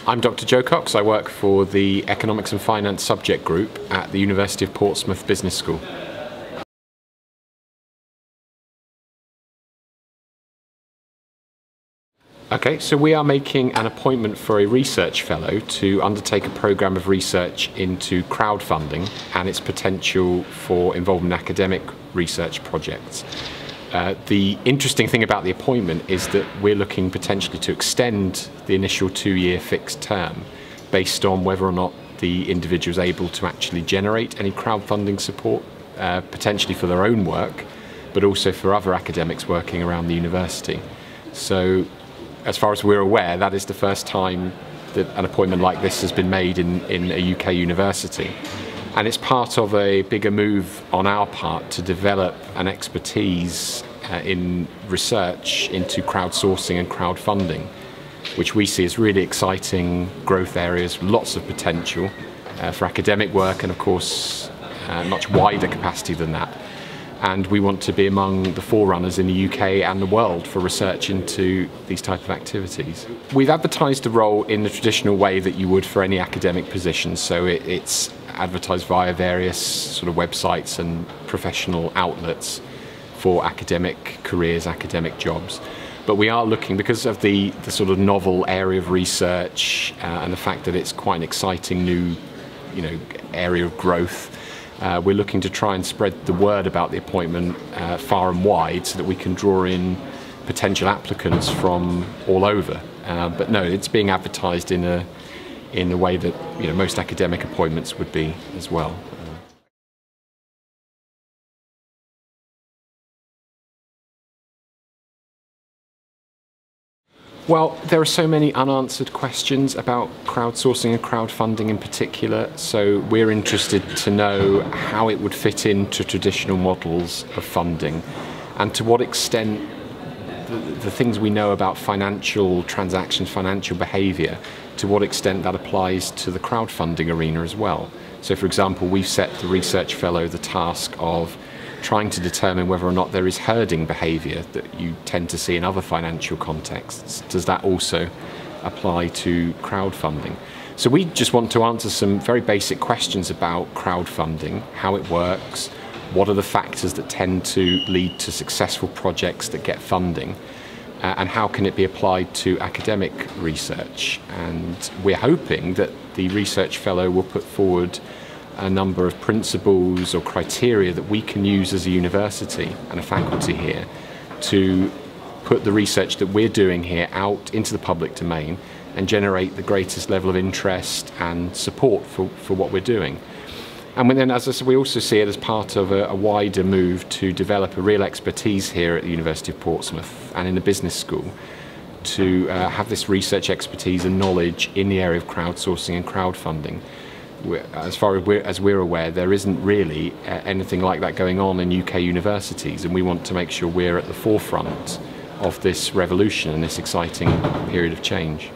I'm Dr. Joe Cox. I work for the Economics and Finance subject group at the University of Portsmouth Business School. Okay, so we are making an appointment for a research fellow to undertake a programme of research into crowdfunding and its potential for involvement in academic research projects. The interesting thing about the appointment is that we're looking potentially to extend the initial 2-year fixed term based on whether or not the individual is able to actually generate any crowdfunding support, potentially for their own work, but also for other academics working around the university. So, as far as we're aware, that is the first time that an appointment like this has been made in a UK university. And it's part of a bigger move on our part to develop an expertise in research into crowdsourcing and crowdfunding, which we see as really exciting growth areas, lots of potential for academic work and of course much wider capacity than that. And we want to be among the forerunners in the UK and the world for research into these type of activities. We've advertised the role in the traditional way that you would for any academic position, so it's advertised via various sort of websites and professional outlets for academic careers, academic jobs. But we are looking, because of the sort of novel area of research and the fact that it's quite an exciting new area of growth, we're looking to try and spread the word about the appointment far and wide so that we can draw in potential applicants from all over. But no, it's being advertised in a way that most academic appointments would be as well. Well, there are so many unanswered questions about crowdsourcing and crowdfunding in particular, so we're interested to know how it would fit into traditional models of funding and to what extent the things we know about financial transactions, financial behaviour, to what extent that applies to the crowdfunding arena as well. So for example, we've set the research fellow the task of trying to determine whether or not there is herding behaviour that you tend to see in other financial contexts. Does that also apply to crowdfunding? So we just want to answer some very basic questions about crowdfunding, how it works, what are the factors that tend to lead to successful projects that get funding, and how can it be applied to academic research. And we're hoping that the research fellow will put forward a number of principles or criteria that we can use as a university and a faculty here to put the research that we're doing here out into the public domain and generate the greatest level of interest and support for what we're doing. And then, as I said, we also see it as part of a wider move to develop a real expertise here at the University of Portsmouth and in the business school to have this research expertise and knowledge in the area of crowdsourcing and crowdfunding. As far as we're aware, there isn't really anything like that going on in UK universities, and we want to make sure we're at the forefront of this revolution and this exciting period of change.